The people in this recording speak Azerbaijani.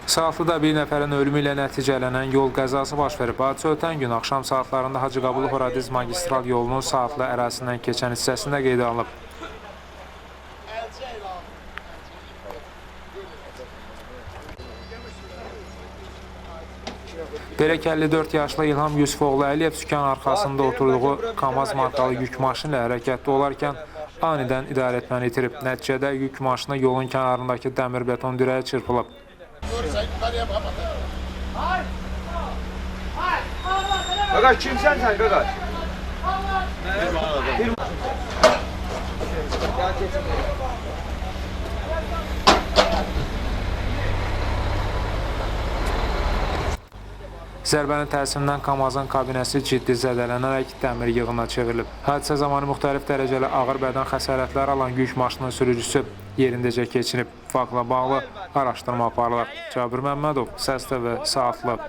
Saatlıda bir nəfərin ölümü ilə nəticələnən yol qəzası baş verib. Hadisə ötən gün axşam saatlarında Hacıqabulu Horadiz magistral yolunun saatlı ərazisindən keçən hissəsində qeydə alınıb. Berək 54 yaşlı İlham Yusufoğlu Əliyev sükan arxasında oturduğu KAMAZ markalı yük maşını ilə hərəkətdə olarkən anidən idarəetməni itirib. Nəticədə yük maşını yolun kənarındakı dəmir beton dirəyə çırpılıb. Qaqaş, kimsən sən, qaqaş? Zərbənin təsirindən KAMAZ-ın kabinəsi ciddi zədələnərək dəmir yığına çevrilib. Hadisə zamanı müxtəlif dərəcəli ağır bədən xəsarətləri alan yük maşının sürücüsü yerindəcə keçinib. Faktla bağlı araşdırma aparılır. Cabir Məmmədov, Səs TV, Saatlı.